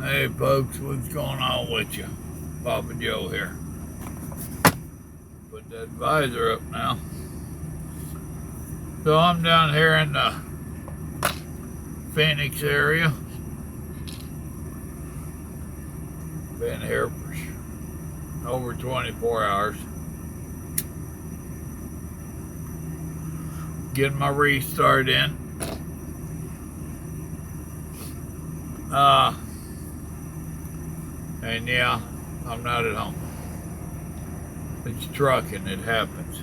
Hey folks, what's going on with you? Papa Joe here. Put that visor up now. So I'm down here in the Phoenix area. Been here for over 24 hours. Getting my restart in. And yeah, I'm not at home. It's trucking, it happens.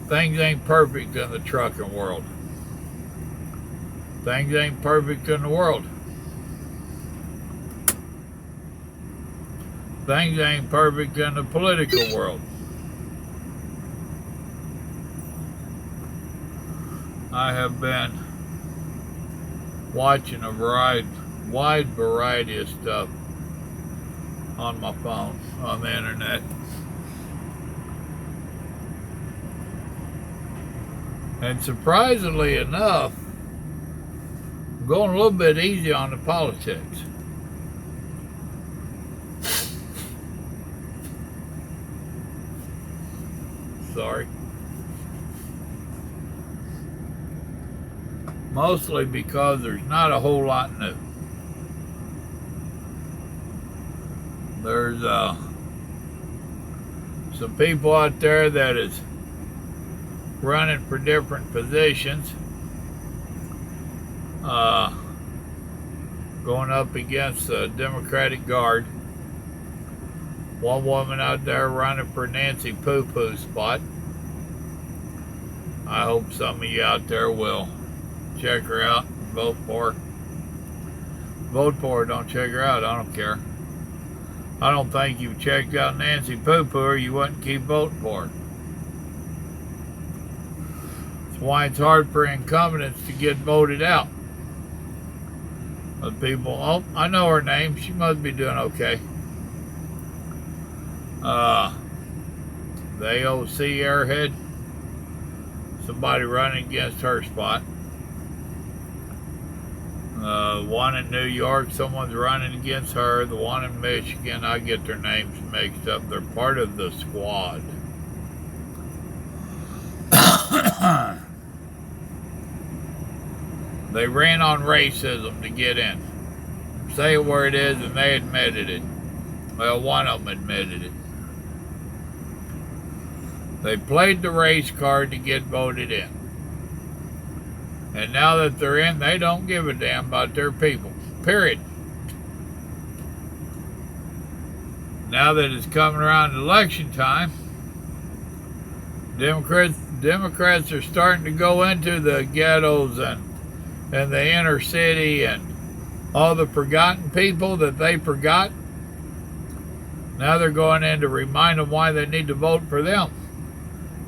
Things ain't perfect in the trucking world. Things ain't perfect in the world. Things ain't perfect in the political world. I have been watching a wide variety of stuff on my phone, on the internet. And surprisingly enough, I'm going a little bit easy on the politics. Sorry. Mostly because there's not a whole lot new. There's some people out there that is running for different positions, going up against the Democratic Guard. One woman out there running for Nancy Poo Poo spot. I hope some of you out there will check her out and vote for her. Vote for her, don't check her out, I don't care. I don't think you've checked out Nancy Poo Poo or you wouldn't keep voting for her. That's why it's hard for incumbents to get voted out. But people, oh, I know her name, she must be doing okay. The AOC airhead, somebody running against her spot. One in New York, someone's running against her. The one in Michigan, I get their names mixed up. They're part of the squad. They ran on racism to get in. Say it where it is, and they admitted it. Well, one of them admitted it. They played the race card to get voted in. And now that they're in, they don't give a damn about their people. Period. Now that it's coming around election time, Democrats are starting to go into the ghettos and the inner city and all the forgotten people that they forgot. Now they're going in to remind them why they need to vote for them.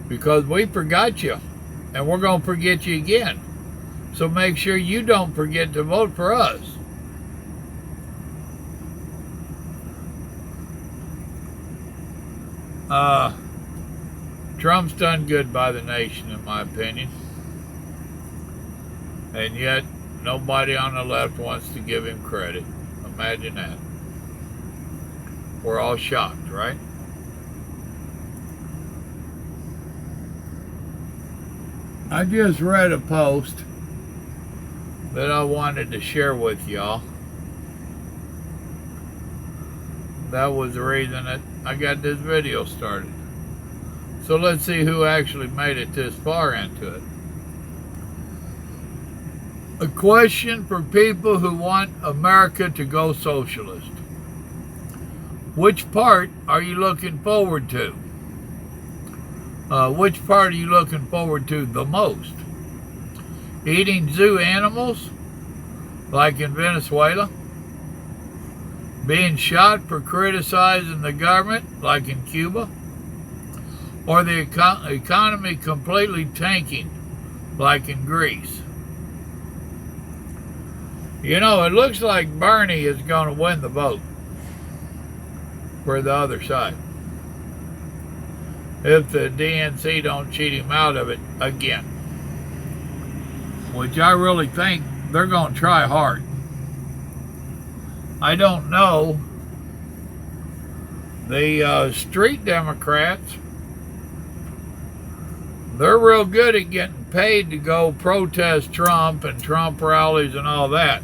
Because we forgot you, and we're going to forget you again. So make sure you don't forget to vote for us. Trump's done good by the nation, in my opinion. And yet, nobody on the left wants to give him credit. Imagine that. We're all shocked, right? I just read a post that I wanted to share with y'all. That was the reason that I got this video started. So let's see who actually made it this far into it. A question for people who want America to go socialist. Which part are you looking forward to? Which part are you looking forward to the most? Eating zoo animals, like in Venezuela? Being shot for criticizing the government, like in Cuba? Or the economy completely tanking, like in Greece? You know, it looks like Bernie is going to win the vote for the other side, if the DNC don't cheat him out of it again. Which I really think they're going to try hard. I don't know. The street Democrats, they're real good at getting paid to go protest Trump and Trump rallies and all that.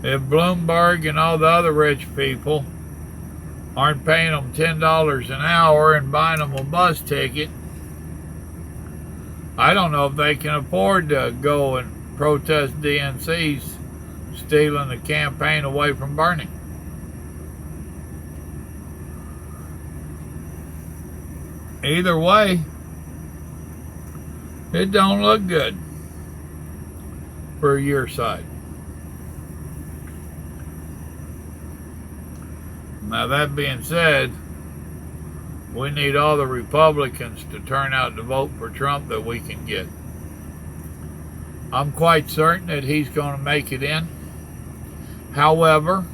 If Bloomberg and all the other rich people aren't paying them $10 an hour and buying them a bus ticket, I don't know if they can afford to go and protest DNC's stealing the campaign away from Bernie. Either way, it don't look good for your side. Now, that being said, we need all the Republicans to turn out to vote for Trump that we can get. I'm quite certain that he's going to make it in. However,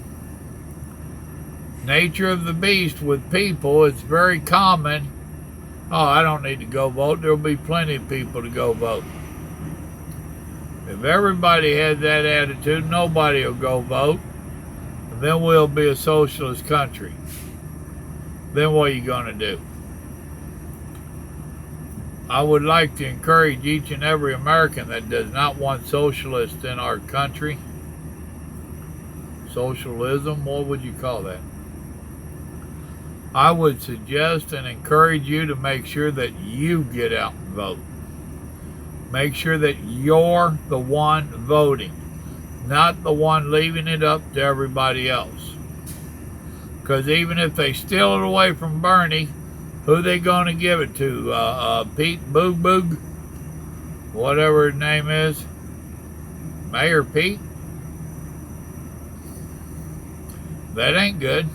nature of the beast with people, it's very common. Oh, I don't need to go vote. There'll be plenty of people to go vote. If everybody had that attitude, nobody will go vote. And then we'll be a socialist country. Then what are you going to do? I would like to encourage each and every American that does not want socialists in our country. Socialism, what would you call that? I would suggest and encourage you to make sure that you get out and vote. Make sure that you're the one voting, not the one leaving it up to everybody else. Because even if they steal it away from Bernie, who they going to give it to? Pete Buttigieg? Whatever his name is? Mayor Pete? That ain't good.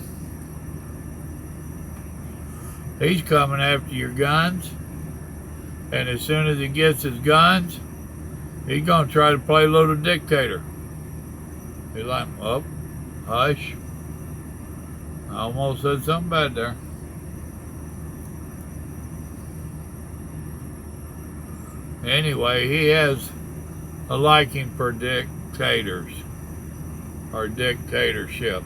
He's coming after your guns. And as soon as he gets his guns, he's going to try to play a little dictator. He's like, oh, hush. I almost said something bad there. Anyway, he has a liking for dictators or dictatorship.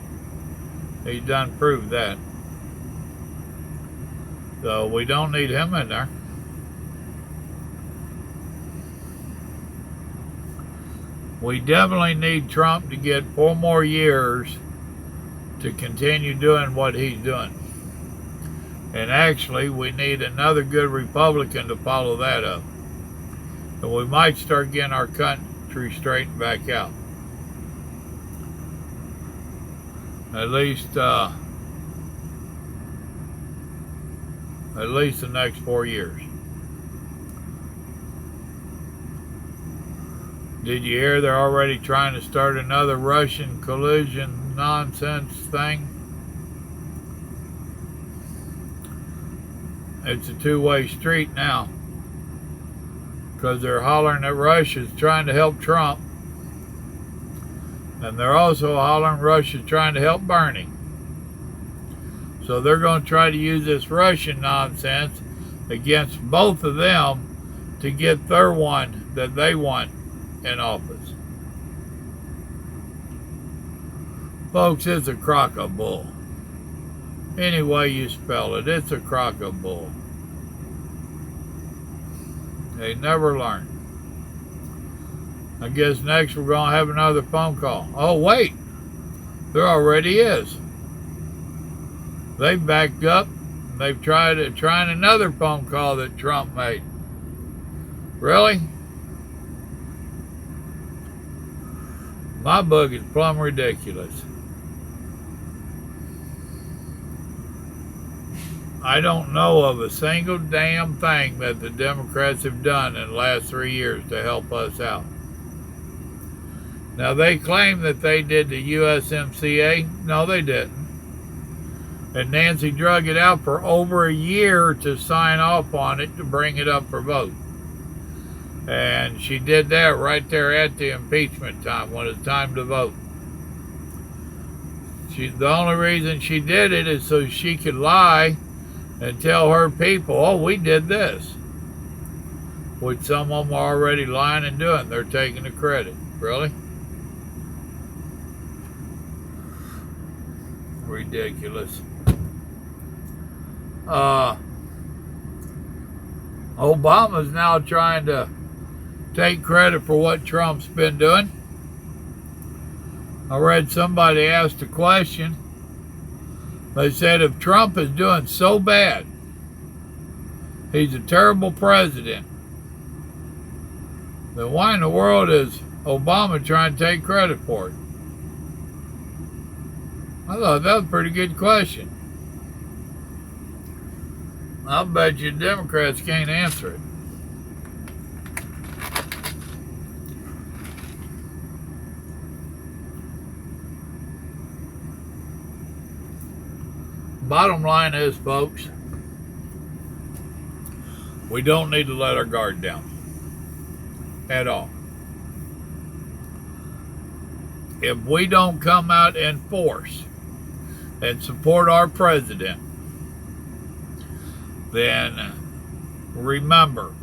He's done proved that. So we don't need him in there. We definitely need Trump to get 4 more years to continue doing what he's doing. And actually, we need another good Republican to follow that up. And we might start getting our country straightened back out. At least the next 4 years. Did you hear they're already trying to start another Russian collusion nonsense thing? It's a two-way street now. Because they're hollering that Russia's trying to help Trump. And they're also hollering Russia's trying to help Bernie. So they're going to try to use this Russian nonsense against both of them to get their one that they want in office. Folks, it's a crock of bull. Any way you spell it, it's a crock of bull. They never learn. I guess next we're going to have another phone call. Oh, wait. There already is. They've backed up. They've tried another phone call that Trump made. Really? My book is plumb ridiculous. I don't know of a single damn thing that the Democrats have done in the last 3 years to help us out. Now, they claim that they did the USMCA. No, they didn't. And Nancy drug it out for over a year to sign off on it to bring it up for vote. And she did that right there at the impeachment time when it's time to vote. The only reason she did it is so she could lie and tell her people, oh, we did this. which some of them are already lying and doing. They're taking the credit. Really? Ridiculous. Obama's now trying to take credit for what Trump's been doing. I read somebody asked a question. They said if Trump is doing so bad, he's a terrible president, then why in the world is Obama trying to take credit for it? I thought that was a pretty good question. I'll bet you Democrats can't answer it. Bottom line is, folks, we don't need to let our guard down at all. If we don't come out in force and support our president, then remember,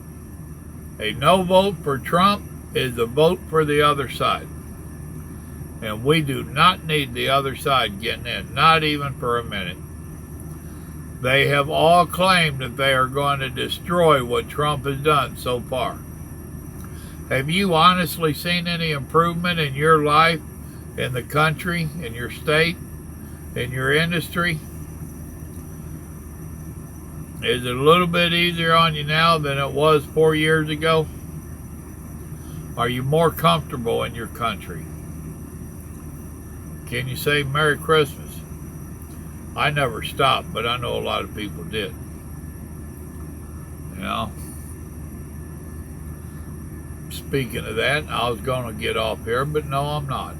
a no vote for Trump is a vote for the other side. And we do not need the other side getting in, not even for a minute. They have all claimed that they are going to destroy what Trump has done so far. Have you honestly seen any improvement in your life, in the country, in your state, in your industry? Is it a little bit easier on you now than it was 4 years ago? Are you more comfortable in your country? Can you say Merry Christmas? I never stopped, but I know a lot of people did. You know? Speaking of that, I was going to get off here, but no, I'm not.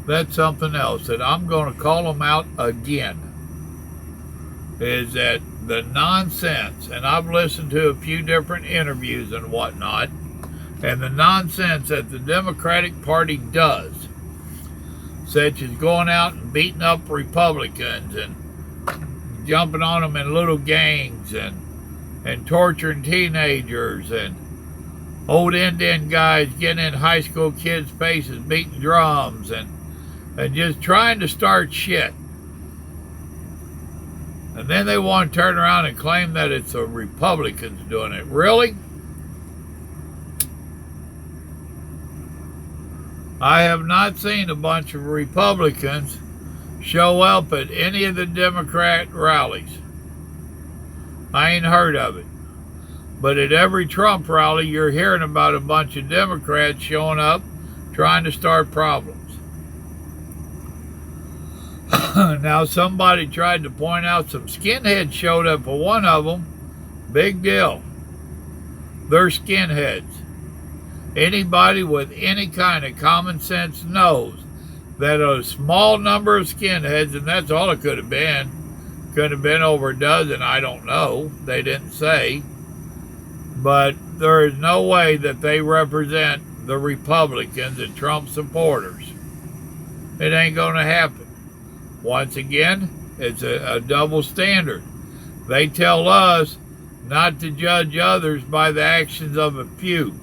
That's something else that I'm going to call them out again. Is that the nonsense, and I've listened to a few different interviews and whatnot, and the nonsense that the Democratic Party does, such as going out and beating up Republicans and jumping on them in little gangs and torturing teenagers and old Indian guys getting in high school kids' faces, beating drums and just trying to start shit. And then they want to turn around and claim that it's the Republicans doing it. Really? I have not seen a bunch of Republicans show up at any of the Democrat rallies. I ain't heard of it. But at every Trump rally, you're hearing about a bunch of Democrats showing up trying to start problems. Now, somebody tried to point out some skinheads showed up for one of them. Big deal. They're skinheads. Anybody with any kind of common sense knows that a small number of skinheads, and that's all it could have been over a dozen, I don't know. They didn't say. But there is no way that they represent the Republicans and Trump supporters. It ain't going to happen. Once again, it's a double standard. They tell us not to judge others by the actions of a few.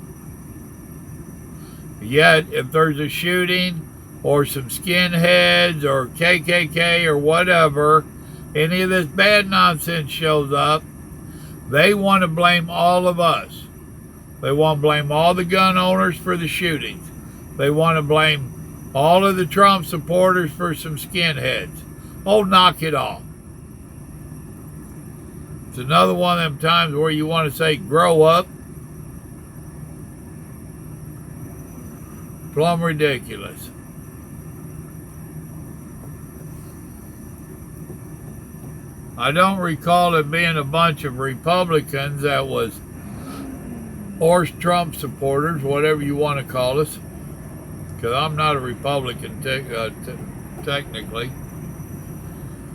Yet, if there's a shooting or some skinheads or KKK or whatever, any of this bad nonsense shows up, they want to blame all of us. They want to blame all the gun owners for the shootings. They want to blame all of the Trump supporters for some skinheads. Oh, knock it off. It's another one of them times where you want to say, grow up. Plumb ridiculous. I don't recall it being a bunch of Republicans that was, or Trump supporters, whatever you want to call us, because I'm not a Republican technically.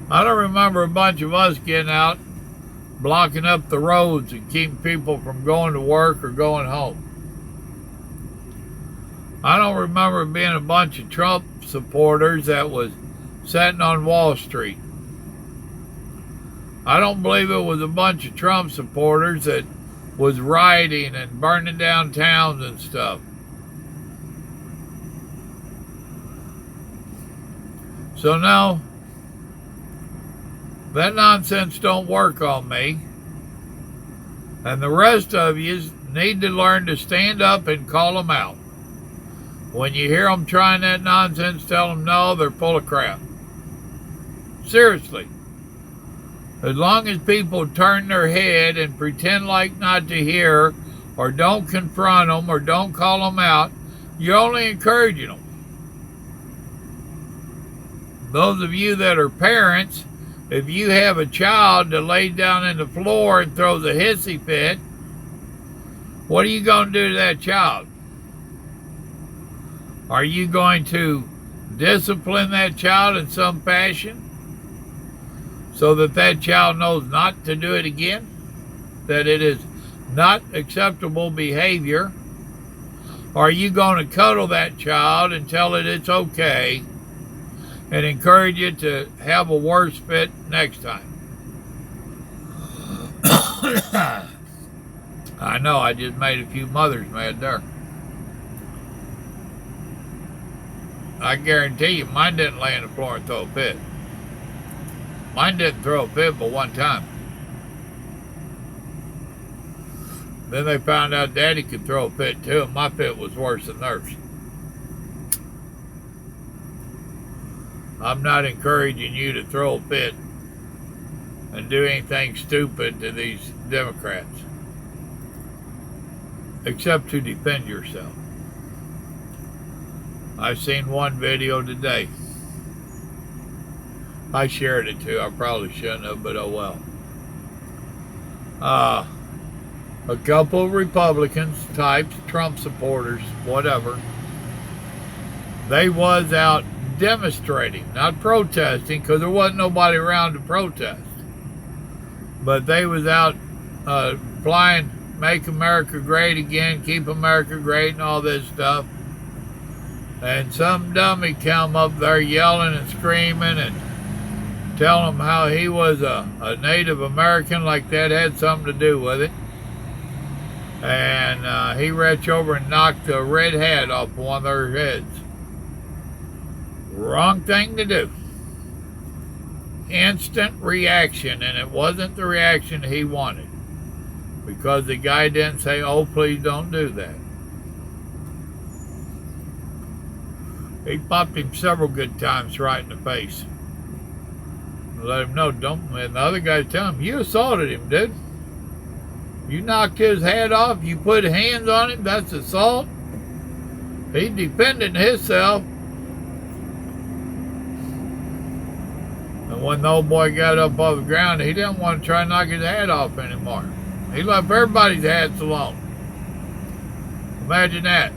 I don't remember a bunch of us getting out, blocking up the roads and keeping people from going to work or going home. I don't remember being a bunch of Trump supporters that was sitting on Wall Street. I don't believe it was a bunch of Trump supporters that was rioting and burning down towns and stuff. So no, that nonsense don't work on me. And the rest of you need to learn to stand up and call them out. When you hear them trying that nonsense, tell them no, they're full of crap. Seriously. As long as people turn their head and pretend like not to hear, or don't confront them, or don't call them out, you're only encouraging them. Those of you that are parents, if you have a child that lays down on the floor and throws a hissy fit, what are you going to do to that child? Are you going to discipline that child in some fashion so that that child knows not to do it again? That it is not acceptable behavior? Or are you going to cuddle that child and tell it it's okay and encourage it to have a worse fit next time? I know I just made a few mothers mad there. I guarantee you mine didn't lay on the floor and throw a fit. Mine didn't throw a fit but one time. Then they found out Daddy could throw a fit too, and my fit was worse than theirs. I'm not encouraging you to throw a fit and do anything stupid to these Democrats, except to defend yourself. I've seen one video today. I shared it too. I probably shouldn't have, but oh well. A couple of Republicans, types, Trump supporters, whatever, they was out demonstrating, not protesting, because there wasn't nobody around to protest. But they was out flying, make America great again, keep America great, and all this stuff. And some dummy come up there yelling and screaming and telling them how he was a Native American, like that had something to do with it. And he reached over and knocked a red hat off one of their heads. Wrong thing to do. Instant reaction, and it wasn't the reaction he wanted, because the guy didn't say, "Oh, please don't do that." He popped him several good times right in the face. Let him know, don't. And the other guy tell him, "You assaulted him, dude. You knocked his hat off. You put hands on him. That's assault." He defended himself. And when the old boy got up off the ground, he didn't want to try and knock his hat off anymore. He left everybody's hats alone. Imagine that.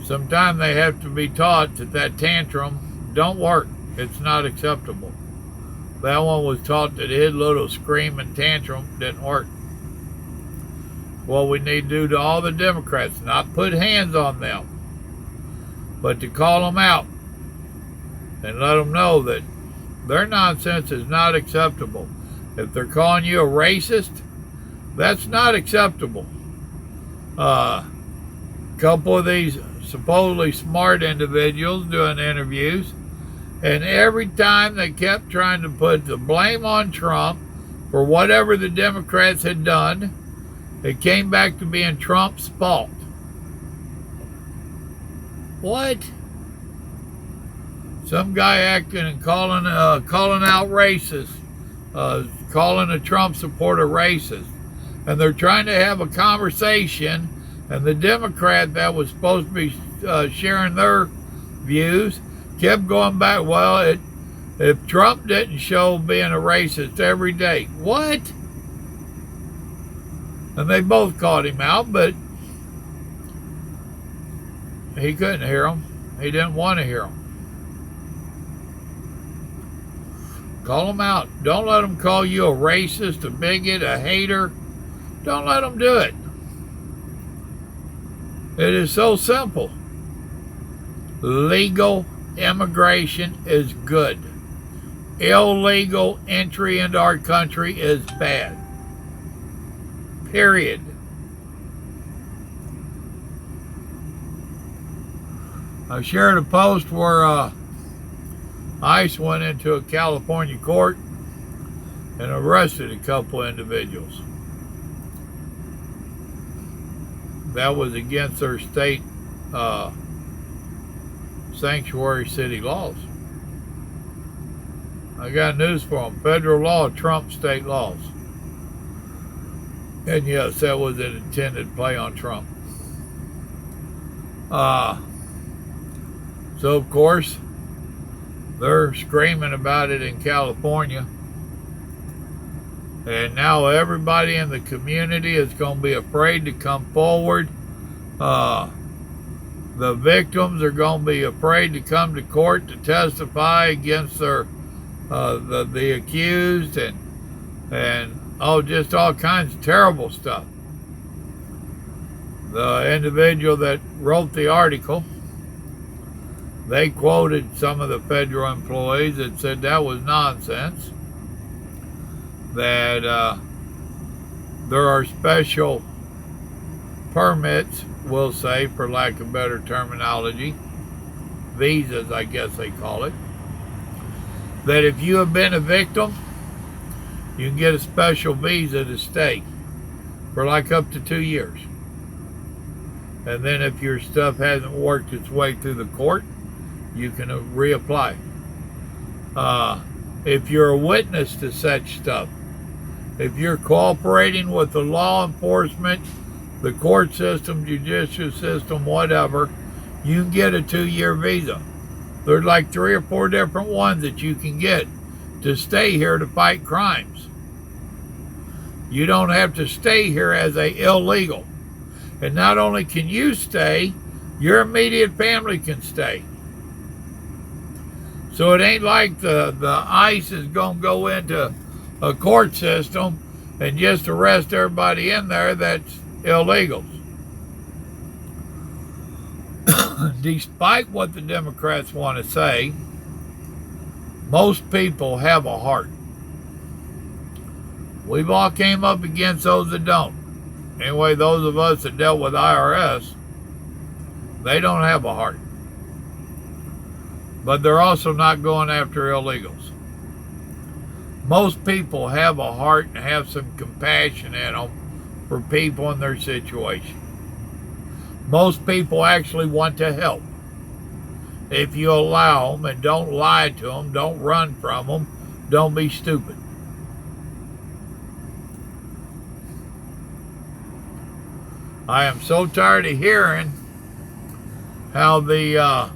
Sometimes they have to be taught that tantrum don't work. It's not acceptable. That one was taught that his little screaming tantrum didn't work. What we need to do to all the Democrats, not put hands on them, but to call them out and let them know that their nonsense is not acceptable. If they're calling you a racist, that's not acceptable. Couple of these supposedly smart individuals doing interviews, and every time they kept trying to put the blame on Trump for whatever the Democrats had done, it came back to being Trump's fault. What? Some guy acting and calling out racists, calling a Trump supporter racist, and they're trying to have a conversation, and the Democrat that was supposed to be sharing their views kept going back, well, if Trump didn't show being a racist every day. What? And they both called him out, but he couldn't hear them. He didn't want to hear them. Call them out. Don't let them call you a racist, a bigot, a hater. Don't let them do it. It is so simple. Legal immigration is good. Illegal entry into our country is bad. Period. I shared a post where ICE went into a California court and arrested a couple individuals. That was against their state sanctuary city laws. I got news for them. Federal law trumps state laws. And yes, that was an intended play on Trump. So, of course, they're screaming about it in California. And now everybody in the community is going to be afraid to come forward. The victims are going to be afraid to come to court to testify against their the accused and just all kinds of terrible stuff. The individual that wrote the article, they quoted some of the federal employees that said that was nonsense, that there are special permits, we'll say, for lack of better terminology, visas, I guess they call it, that if you have been a victim, you can get a special visa to stay for like up to 2 years. And then if your stuff hasn't worked its way through the court, you can reapply. If you're a witness to such stuff, if you're cooperating with the law enforcement, the court system, judicial system, whatever, you can get a 2-year visa. There's like 3 or 4 different ones that you can get to stay here to fight crimes. You don't have to stay here as an illegal. And not only can you stay, your immediate family can stay. So it ain't like the ICE is going to go into a court system and just arrest everybody in there that's illegals. Despite what the Democrats want to say, most people have a heart. We've all came up against those that don't. Anyway, those of us that dealt with IRS, they don't have a heart. But they're also not going after illegals. Most people have a heart and have some compassion in them for people in their situation. Most people actually want to help. If you allow them and don't lie to them, don't run from them, don't be stupid. I am so tired of hearing how the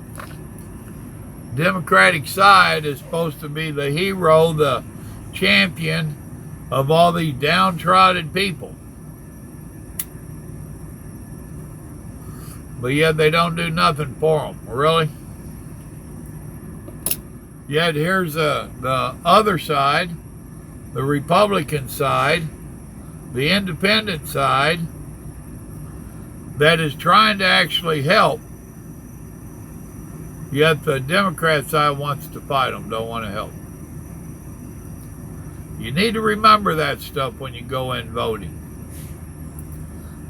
Democratic side is supposed to be the hero, the champion of all these downtrodden people. But yet they don't do nothing for them, really. Yet here's the other side, the Republican side, the independent side, that is trying to actually help. Yet the Democrat side wants to fight them, don't want to help. You need to remember that stuff when you go in voting.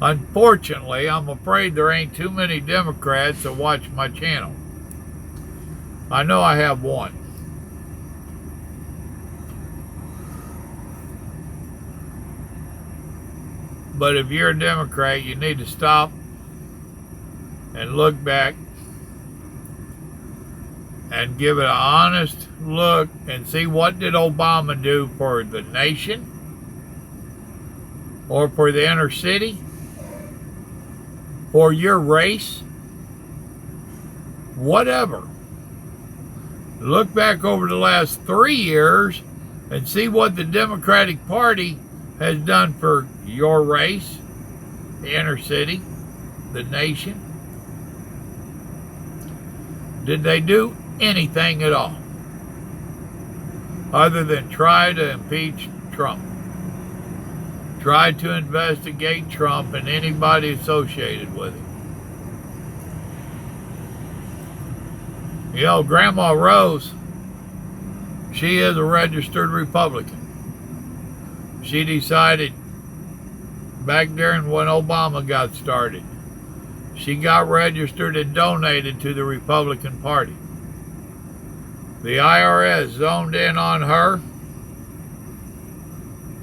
Unfortunately, I'm afraid there ain't too many Democrats that watch my channel. I know I have one. But if you're a Democrat, you need to stop and look back and give it an honest look and see what did Obama do for the nation or for the inner city, for your race, whatever. Look back over the last 3 years and see what the Democratic Party has done for your race, the inner city, the nation. Did they do anything at all other than try to impeach Trump? Try to investigate Trump and anybody associated with him. You know, Grandma Rose, she is a registered Republican. She decided back during when Obama got started. She got registered and donated to the Republican Party. The IRS zoned in on her.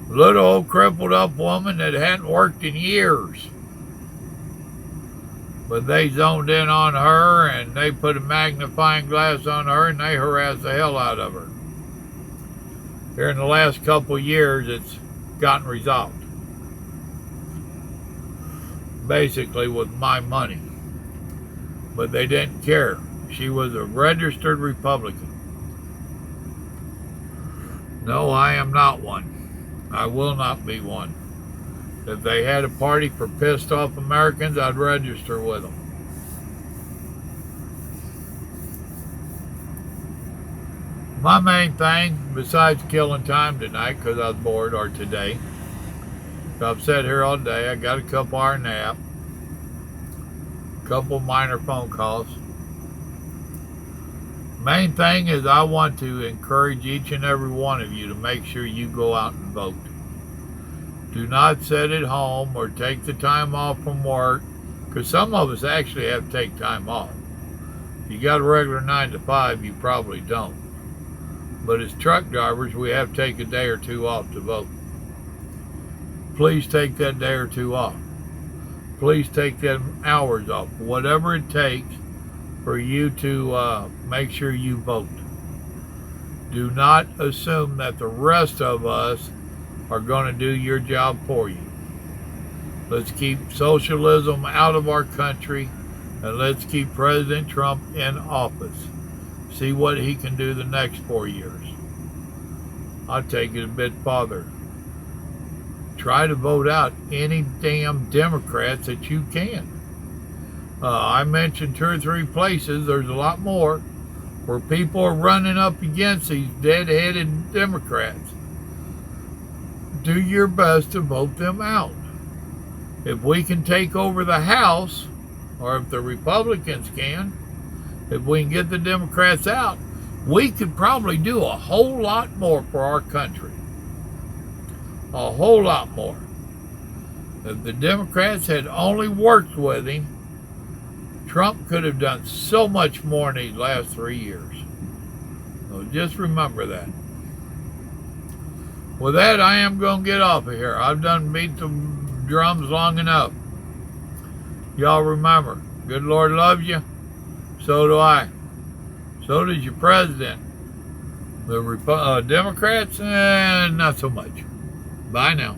Little old crippled up woman that hadn't worked in years. But they zoned in on her and they put a magnifying glass on her and they harassed the hell out of her. Here in the last couple of years, it's gotten resolved. Basically with my money. But they didn't care. She was a registered Republican. No, I am not one. I will not be one. If they had a party for pissed off Americans, I'd register with them. My main thing, besides killing time tonight because I was bored, or today, I've sat here all day, I got a couple hour nap, a couple minor phone calls. Main thing is I want to encourage each and every one of you to make sure you go out and vote. Do not sit at home or take the time off from work, because some of us actually have to take time off. If you got a regular 9 to 5, you probably don't. But as truck drivers, we have to take a day or two off to vote. Please take that day or two off. Please take them hours off. Whatever it takes for you to make sure you vote. Do not assume that the rest of us are going to do your job for you. Let's keep socialism out of our country, and let's keep President Trump in office. See what he can do the next 4 years. I'll take it a bit farther. Try to vote out any damn Democrats that you can. I mentioned 2 or 3 places, there's a lot more, where people are running up against these dead-headed Democrats. Do your best to vote them out. If we can take over the House, or if the Republicans can, if we can get the Democrats out, we could probably do a whole lot more for our country. A whole lot more. If the Democrats had only worked with him, Trump could have done so much more in these last 3 years. So just remember that. With that, I am going to get off of here. I've done beat the drums long enough. Y'all remember, good Lord loves you. So do I. So does your president. The Democrats, not so much. Bye now.